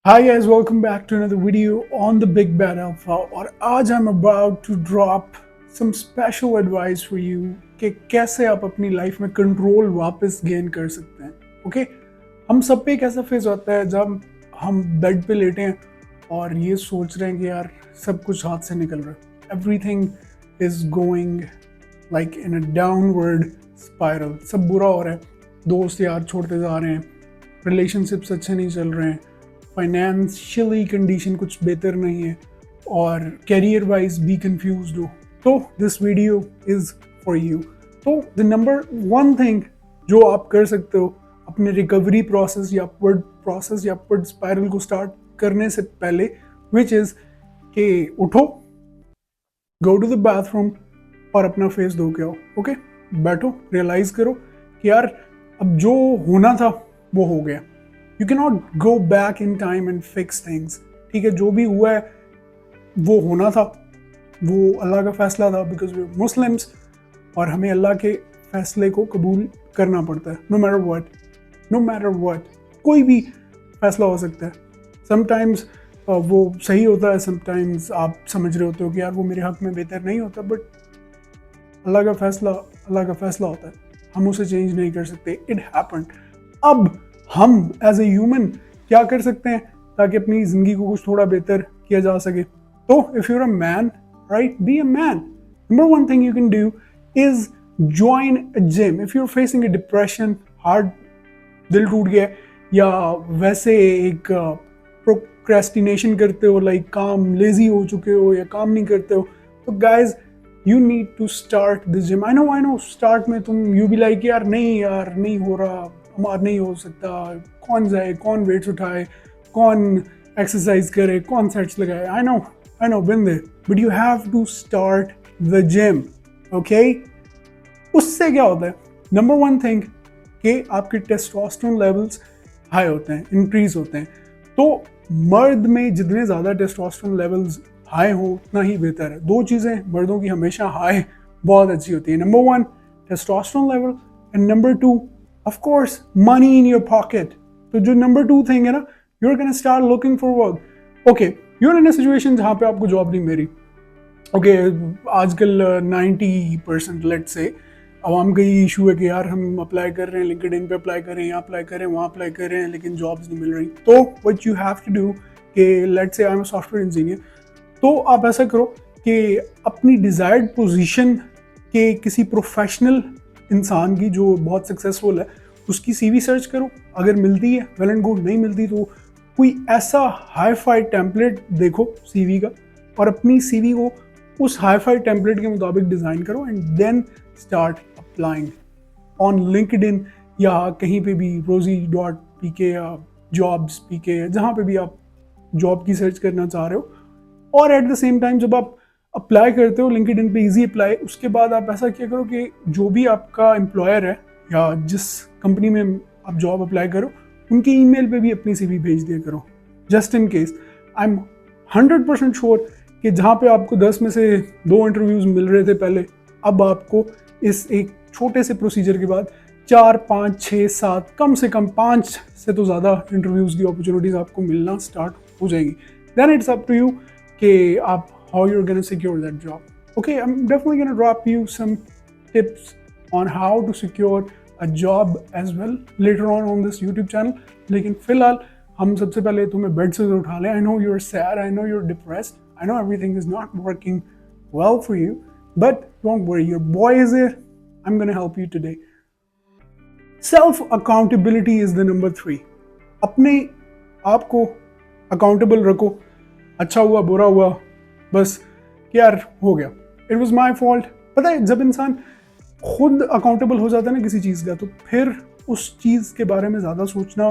Hi guys, welcome back to another video on the Big Bad Alpha और आज I'm about to drop some special advice for you कि कैसे आप अपनी life में control वापस गेन कर सकते हैं. ओके हम सब पे एक ऐसा फेज होता है जब हम बेड पे लेटे हैं और ये सोच रहे हैं कि यार सब कुछ हाथ से निकल रहा है. Everything is going like in a downward spiral. सब बुरा हो रहा है, दोस्त यार छोड़ते जा रहे हैं, रिलेशनशिप्स अच्छे नहीं चल रहे हैं, फाइनेंशियली कंडीशन कुछ बेहतर नहीं है और कैरियर वाइज भी कंफ्यूज हो. तो this video is for you. तो द नंबर वन थिंग जो आप कर सकते हो अपने रिकवरी प्रोसेस या अपवर्ड स्पाइरल को स्टार्ट करने से पहले, विच इज़ कि उठो, गो टू द बाथरूम और अपना फेस धो के आओ. ओके बैठो, रियलाइज करो कि यार अब जो होना था वो हो गया. You can not go back in time and fix things. ठीक है, जो भी हुआ है वो होना था, वो अल्लाह का फैसला था, बिकॉज वी मुस्लिम्स और हमें अल्लाह के फैसले को कबूल करना पड़ता है. नो मैटर व्हाट कोई भी फैसला हो सकता है. समटाइम्स वो सही होता है, समटाइम्स आप समझ रहे होते हो कि यार वो मेरे हक में बेहतर नहीं होता, बट अल्लाह का फैसला होता है, हम उसे चेंज नहीं कर सकते. It happened. अब हम एज ए ह्यूमन क्या कर सकते हैं ताकि अपनी जिंदगी को कुछ थोड़ा बेहतर किया जा सके. तो if your a man, right, be a man. Number one thing you can do is join a gym. If you are facing a depression, heart, दिल टूट गया, या वैसे एक प्रोक्रेस्टिनेशन करते हो, लाइक काम लेजी हो चुके हो या काम नहीं करते हो, तो guys you need to start the gym. I know start में तुम यू बी लाइक यार नहीं हो रहा, हमारा नहीं हो सकता, कौन जाए, कौन वेट्स उठाए, कौन एक्सरसाइज करे, कौन सेट्स लगाए. I know been there, but you have to start the gym. Okay, उससे क्या होता है, नंबर वन थिंग कि आपके टेस्टोस्टेरोन लेवल्स हाई होते हैं, इंक्रीज होते हैं. तो मर्द में जितने ज़्यादा टेस्टोस्टेरोन लेवल्स हाई हो उतना ही बेहतर है. दो चीज़ें मर्दों की हमेशा हाई बहुत अच्छी होती है. Number one testosterone level and number two of course money in your pocket. तो जो नंबर टू थिंग है ना, you're gonna start looking for work. Okay, you're in a situation जहाँ पे आपको जॉब नहीं मिली. ओके आजकल 90% लेट से आवाम का ये इशू है कि यार हम अप्लाई कर रहे हैं, लिंक्डइन पे अप्लाई कर रहे हैं, यहाँ अप्लाई कर रहे हैं, वहाँ अप्लाई कर रहे हैं, लेकिन जॉब्स नहीं मिल रही. तो what you have to do कि let say I am a software engineer, तो आप ऐसा करो कि अपनी डिजायर्ड पोजीशन के किसी प्रोफेशनल इंसान की जो बहुत सक्सेसफुल है उसकी सीवी सर्च करो. अगर मिलती है वेल एंड गुड, नहीं मिलती तो कोई ऐसा हाई फाई टेम्पलेट देखो सीवी का और अपनी सीवी को उस हाई फाई टेम्पलेट के मुताबिक डिज़ाइन करो and then start applying on LinkedIn या कहीं पे भी rosie.pk या jobs.pk, जहाँ पे भी आप जॉब की सर्च करना चाह रहे हो. और एट द सेम टाइम जब आप अप्लाई करते हो लिंक्डइन पे, इजी अप्लाई, उसके बाद आप ऐसा क्या करो कि जो भी आपका एम्प्लॉयर है या जिस कंपनी में आप जॉब अप्लाई करो उनके ईमेल पे भी अपनी सीवी भेज दिया करो, just in case. I am 100% sure कि जहाँ पे आपको 10 में से 2 इंटरव्यूज मिल रहे थे पहले, अब आपको इस एक छोटे से प्रोसीजर के बाद 4, 5, 6, 7, कम से कम 5 से तो ज़्यादा इंटरव्यूज़ की अपॉर्चुनिटीज़ आपको मिलना स्टार्ट हो जाएगी. Then it's up to you कि आप how you're going to secure that job. Okay, I'm definitely going to drop you some tips on how to secure a job as well later on this YouTube channel. लेकिन फिलहाल हम सबसे पहले तुम्हें bed से उठा लें. I know you're sad, I know you're depressed, I know everything is not working well for you, but don't worry, your boy is here. I'm going to help you today. Self accountability is the number 3. अपने आप को accountable रखो. अच्छा हुआ बुरा हुआ बस यार हो गया, इट वॉज माई फॉल्ट. पता है जब इंसान खुद अकाउंटेबल हो जाता है ना किसी चीज़ का, तो फिर उस चीज़ के बारे में ज़्यादा सोचना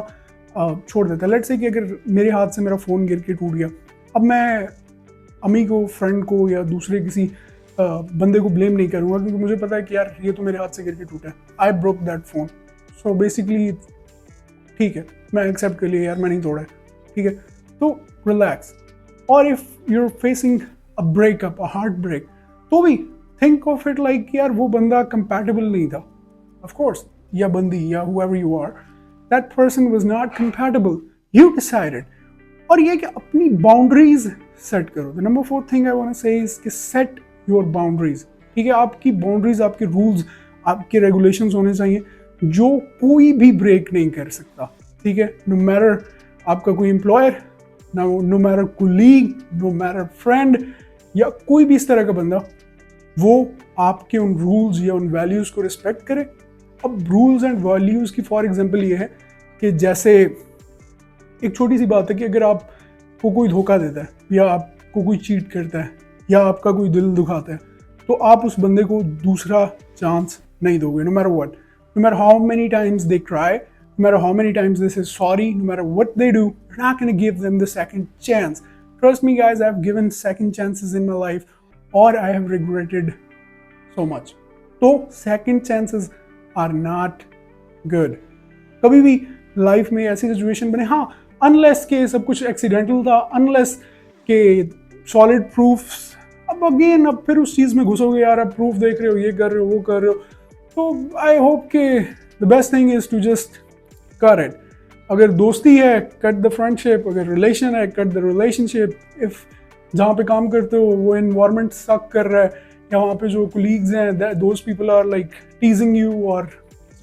छोड़ देता है. लेट्स से कि अगर मेरे हाथ से मेरा फ़ोन गिर के टूट गया, अब मैं अम्मी को, फ्रेंड को या दूसरे किसी बंदे को ब्लेम नहीं करूँगा, क्योंकि मुझे पता है कि यार ये तो मेरे हाथ से गिर के टूटा है. I broke that phone, so basically ठीक है, मैं एक्सेप्ट कर लिया यार मैं नहीं तोड़ा है, ठीक है, तो रिलैक्स. और if you are facing a breakup, a heart break, तो भी थिंक ऑफ इट लाइक यार वो बंदा कंपैटिबल नहीं था. ऑफ कोर्स, या बंदी या whoever you are, that person was not compatible. You decided. और ये कि अपनी बाउंड्रीज सेट करो। The number 4 thing I want to say is कि सेट योर बाउंड्रीज। ठीक है, आपकी बाउंड्रीज, आपके रूल्स, आपके रेगुलेशंस होने चाहिए जो कोई भी ब्रेक नहीं कर सकता। ठीक है, नो मैटर आपका कोई employer, no matter colleague, no matter friend या कोई भी इस तरह का बंदा, वो आपके उन रूल्स या उन वैल्यूज को रिस्पेक्ट करे। अब रूल्स एंड वैल्यूज की फॉर एग्जांपल ये है कि जैसे एक छोटी सी बात है कि अगर आपको कोई धोखा देता है या आपको कोई चीट करता है या आपका कोई दिल दुखाता है, तो आप उस बंदे को दूसरा चांस नहीं दोगे, no matter what, no matter how many times they try, no matter how many times they say sorry, no matter what they do, you're not going to give them the second chance. Trust me guys, I've given second chances in my life or I have regretted so much. So second chances are not good. कभी भी life में ऐसी situation बने, हाँ, unless के सब कुछ accidental था, अनलेस के सॉलिड प्रूफ्स, अब अगेन अब फिर उस चीज़ में घुसोगे यार, अब प्रूफ देख रहे हो, ये कर रहे हो, वो कर रहे हो, तो आई होप के the best thing is to just cut it. अगर दोस्ती है, कट द फ्रेंडशिप, अगर रिलेशन है, कट द रिलेशनशिप। इफ जहाँ पे काम करते हो वो एनवायरनमेंट सक कर रहा है या वहाँ पे जो कोलीग्स हैं those people are like teasing you और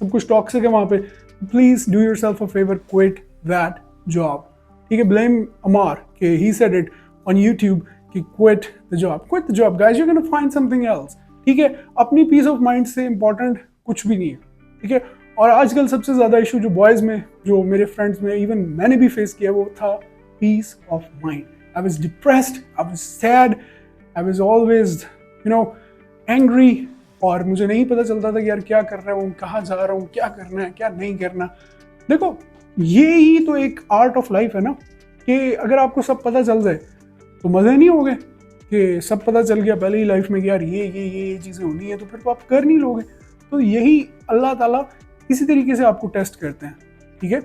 सब कुछ टॉक्सिक है वहाँ पे, please do yourself a favour, quit that job. ठीक है, ब्लेम अमार के he said it on YouTube कि quit the job guys, you can find something else. ठीक है, अपनी पीस ऑफ माइंड से इंपॉर्टेंट कुछ भी नहीं है। ठीक है, और आजकल सबसे ज़्यादा इशू जो बॉयज़ में, जो मेरे फ्रेंड्स में, इवन मैंने भी फेस किया, वो था peace of mind. I was depressed, I was sad, I was always angry, और मुझे नहीं पता चलता था कि यार क्या कर रहा हूँ, कहाँ जा रहा हूँ, क्या करना है, क्या नहीं करना। देखो, ये ही तो एक आर्ट ऑफ लाइफ है ना, कि अगर आपको सब पता चल जाए तो मज़े नहीं होंगे कि सब पता चल गया पहले ही लाइफ में कि यार ये चीज़ें होनी है, तो फिर तो आप कर नहीं लोगे। तो यही अल्लाह ताला इसी तरीके से आपको टेस्ट करते हैं। ठीक है,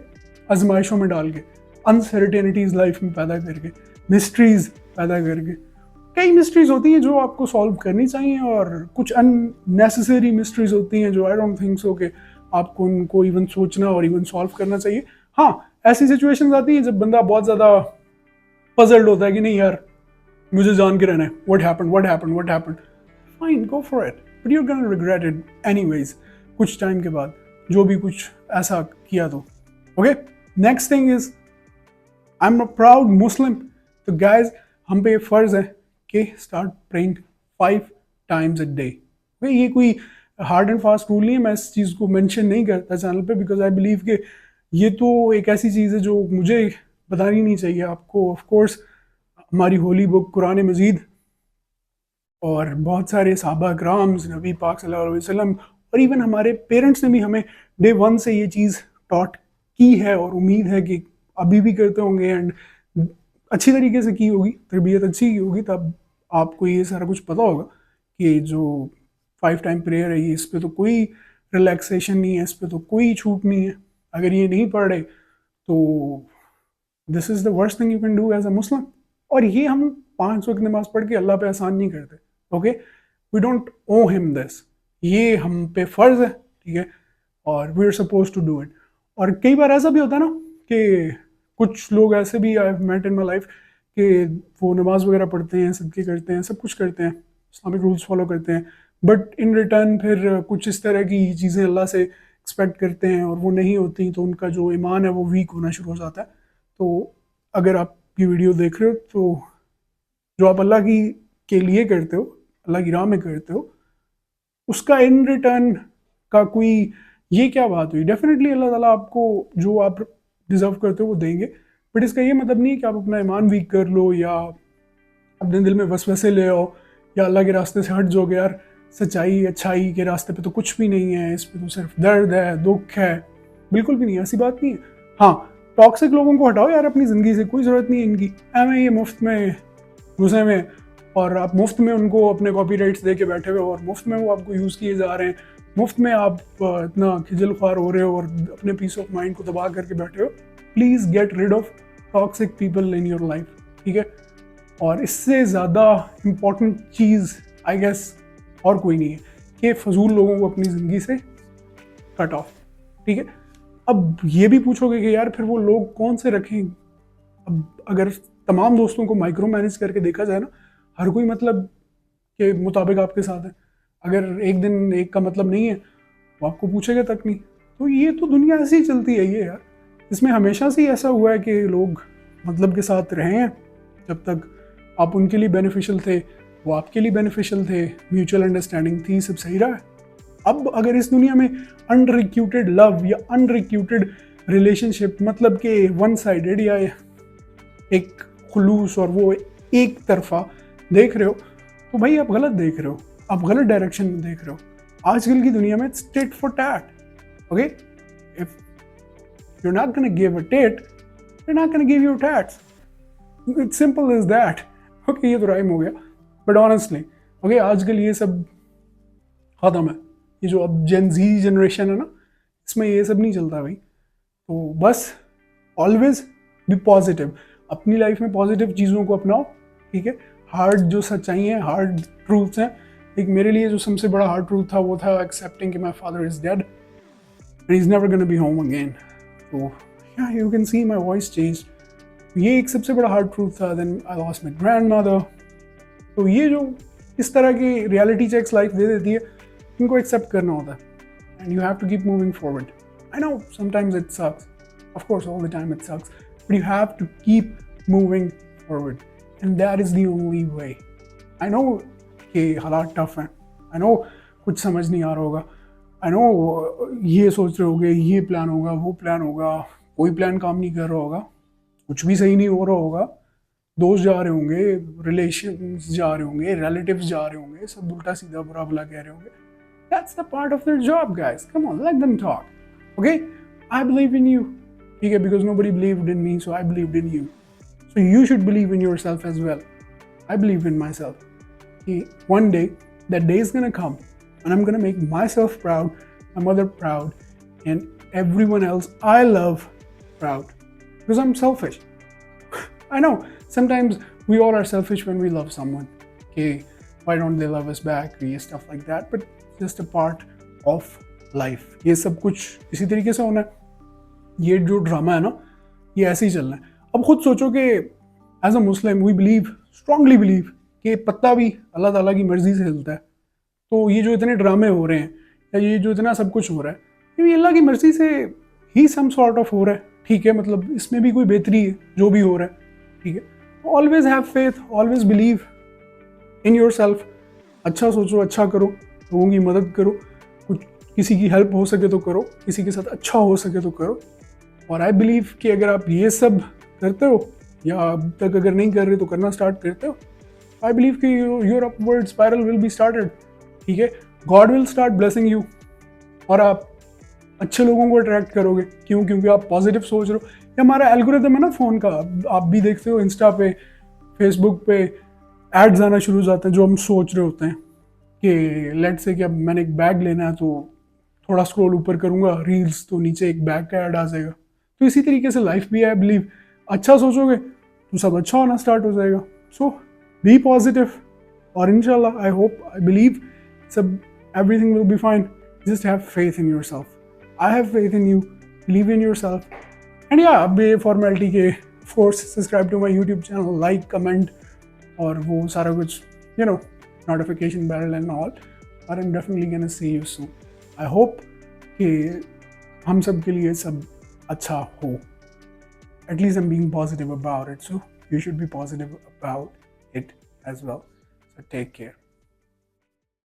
आजमाइशों में डाल के, अनसर्टेनिटीज लाइफ में पैदा करके, मिस्ट्रीज पैदा करके। कई मिस्ट्रीज होती हैं जो आपको सॉल्व करनी चाहिए और कुछ अननेसेसरी मिस्ट्रीज होती हैं जो आई डोंट थिंक सो कि आपको उनको इवन सोचना और इवन सॉल्व करना चाहिए। हाँ, ऐसी सिचुएशंस आती हैं जब बंदा बहुत ज़्यादा पजल्ड होता है कि नहीं यार मुझे जान के रहना है, what happened, fine, go for it, but you are gonna regret it anyways कुछ टाइम के बाद, जो भी कुछ ऐसा किया तो। Okay, next thing is I am a proud Muslim. तो गाइज, हम पे ये फर्ज है कि start praying 5 times a day। ये कोई हार्ड एंड फास्ट रूल नहीं है, मैं इस चीज़ को मेंशन नहीं करता चैनल पे, बिकॉज आई बिलीव कि ये तो एक ऐसी चीज़ है जो मुझे बतानी नहीं चाहिए आपको। ऑफ कोर्स हमारी होली बुक कुरान मजीद और बहुत सारे सहाबा कराम, नबी पाक सल्लल्लाहु अलैहि वसल्लम और इवन हमारे पेरेंट्स ने भी हमें डे 1 से ये चीज़ टॉट की है और उम्मीद है कि अभी भी करते होंगे एंड अच्छी तरीके से की होगी, तरबियत अच्छी की होगी, तब आपको ये सारा कुछ पता होगा कि जो 5 टाइम प्रेयर है ये, इस पर तो कोई रिलैक्सेशन नहीं है, इस पर तो कोई छूट नहीं है। अगर ये नहीं पढ़ रहे तो this is the worst thing you can do as a Muslim. और ये हम 5 वक्त नमाज पढ़ के अल्लाह पे एहसान नहीं करते। Okay, we don't owe him this, ये हम पे फ़र्ज़ है। ठीक है, और we are suppose to do it. और कई बार ऐसा भी होता है ना कि कुछ लोग ऐसे भी I have met in my life कि वो नमाज वगैरह पढ़ते हैं, सदके करते हैं, सब कुछ करते हैं, इस्लामिक रूल्स फॉलो करते हैं, बट इन रिटर्न फिर कुछ इस तरह की चीज़ें अल्लाह से एक्सपेक्ट करते हैं और वो नहीं होती, तो उनका जो ईमान है वो वीक होना शुरू हो जाता है। तो अगर आप ये वीडियो देख रहे हो तो जो आप अल्लाह की के लिए करते हो, अल्लाह की राह में करते हो, उसका इन रिटर्न का कोई ये क्या बात हुई। डेफिनेटली अल्लाह ताला आपको जो आप डिज़र्व करते हो वो देंगे, बट इसका ये मतलब नहीं है कि आप अपना ईमान वीक कर लो या अपने दिल में वसवसे ले आओ या अल्लाह के रास्ते से हट जाओगे। यार सच्चाई अच्छाई के रास्ते पे तो कुछ भी नहीं है, इस पे तो सिर्फ दर्द है, दुख है। बिल्कुल भी नहीं, ऐसी बात नहीं है। हाँ, टॉक्सिक लोगों को हटाओ यार अपनी ज़िंदगी से, कोई ज़रूरत नहीं है इनकी। एम ये मुफ्त में घुसे हुए और आप मुफ्त में उनको अपने कॉपीराइट्स दे के बैठे हुए और मुफ्त में वो आपको यूज़ किए जा रहे हैं, मुफ्त में आप इतना खिजल ख्वार हो रहे हो और अपने पीस ऑफ माइंड को तबाह करके बैठे हो। Please get rid of toxic people in your life. ठीक है, और इससे ज़्यादा इम्पॉर्टेंट चीज़ आई गेस और कोई नहीं है कि फजूल लोगों को अपनी ज़िंदगी से कट ऑफ। ठीक है, अब ये भी पूछोगे कि यार फिर वो लोग कौन से रखें अब अगर तमाम दोस्तों को माइक्रो मैनेज करके देखा जाए ना, हर कोई मतलब के मुताबिक आपके साथ है। अगर एक दिन एक का मतलब नहीं है वो आपको पूछेगा तक नहीं। तो ये तो दुनिया ऐसी ही चलती है ये यार। इसमें हमेशा से ही ऐसा हुआ है कि लोग मतलब के साथ रहे हैं। जब तक आप उनके लिए बेनिफिशियल थे, वो आपके लिए बेनिफिशियल थे, म्यूचुअल अंडरस्टैंडिंग थी, सब सही रहा है। अब अगर इस दुनिया में अनरिक्यूटेड लव या अनरिक्यूटेड रिलेशनशिप मतलब कि वन साइडेड या एक खुलूस और वो एक तरफा देख रहे हो, तो भाई आप गलत देख रहे हो, आप गलत डायरेक्शन में देख रहे हो। आजकल की दुनिया में tit for tat, okay? If you are not gonna give a tit, you are not gonna give your tats. It's simple is that. Okay, ये तो राइम हो गया, बट ऑनेस्टली ओके, आजकल ये सब खत्म है। ये जो अब जेन जी जनरेशन है ना, इसमें ये सब नहीं चलता भाई। तो बस ऑलवेज बी पॉजिटिव, अपनी लाइफ में पॉजिटिव चीज़ों को अपनाओ, ठीक है? हार्ड जो सच्चाई है, हार्ड ट्रूथ्स हैं, एक मेरे लिए जो सबसे बड़ा हार्ड ट्रूथ था वो था एक्सेप्टिंग कि my father is dead and he is never gonna be home again. तो yeah you can see my voice change, ये एक सबसे बड़ा हार्ड ट्रूथ था। Then I lost my grandmother. तो ये जो इस तरह की रियलिटी चेक्स लाइफ दे देती है, इनको एक्सेप्ट करना होता है and you have to keep moving forward. I know sometimes it sucks, of course all the time it sucks, but you have to keep moving forward and that is the only way. I know कि हालात tough हैं, I know कुछ समझ नहीं आ रहा होगा, I know ये सोच रहे होगे ये प्लान होगा वो प्लान होगा, कोई प्लान काम नहीं कर रहा होगा, कुछ भी सही नहीं हो रहा होगा, दोस्त जा रहे होंगे, रिलेशंस जा रहे होंगे, रिलेटिव्स जा रहे होंगे, सब उल्टा सीधा बुरा भला कह रहे होंगे। That's the part of their job, guys. Come on, let them talk. Okay, I believe in you, okay, because nobody believed in me, so I believed in you. So you should believe in yourself as well. I believe in myself. Okay, one day that day is gonna come and I'm gonna make myself proud, my mother proud, and everyone else I love proud, because I'm selfish. I know sometimes we all are selfish when we love someone. Okay, why don't they love us back, stuff like that, but just a part of life. ये सब कुछ इसी तरीके से होना है। ये जो ड्रामा है ना, ये ऐसे ही चलना है। अब खुद सोचो कि as a Muslim we believe, strongly believe कि पत्ता भी अल्लाह ताला की मर्जी से हिलता है। तो ये जो इतने ड्रामे हो रहे हैं या ये जो इतना सब कुछ हो रहा है, ये भी अल्लाह की मर्जी से ही सम सॉर्ट ऑफ हो रहा है, ठीक है? मतलब इसमें भी कोई बेहतरी है जो भी हो रहा है, ठीक है? Always have faith, always believe in your self. अच्छा सोचो, अच्छा करो, लोगों की मदद करो, कुछ किसी की हेल्प हो सके तो करो, किसी के साथ अच्छा हो सके तो करो। और आई बिलीव कि अगर आप ये सब करते हो या अब तक अगर नहीं कर रहे तो करना स्टार्ट करते हो, आई बिलीव कि your upward spiral will be started, ठीक है? God will start blessing you और आप अच्छे लोगों को अट्रैक्ट करोगे। क्यों? क्योंकि आप पॉजिटिव सोच रहे हो। ये हमारा एल्गोरिथम है ना फ़ोन का, आप भी देखते हो इंस्टा पे, फेसबुक पे एड्स आना शुरू हो जाते हैं जो हम सोच रहे होते हैं कि लेट्स से कि अब मैंने एक बैग लेना है तो थोड़ा स्क्रॉल ऊपर करूंगा रील्स तो नीचे एक बैग का ऐड आ जाएगा। तो इसी तरीके से लाइफ भी है। आई बिलीव अच्छा सोचोगे तो सब अच्छा होना स्टार्ट हो जाएगा। सो बी पॉजिटिव और इंशाल्लाह आई होप, आई बिलीव सब everything will be fine. Just have faith in yourself, I have faith in you, believe in yourself and yeah अब ये फॉर्मेलिटी के of course subscribe to my YouTube channel, like, comment और वो सारा कुछ, you know, notification bell and all, और I'm definitely gonna see you soon. I hope कि हम सब के लिए सब अच्छा हो. At least I'm being positive about it, so you should be positive about it as well. So take care.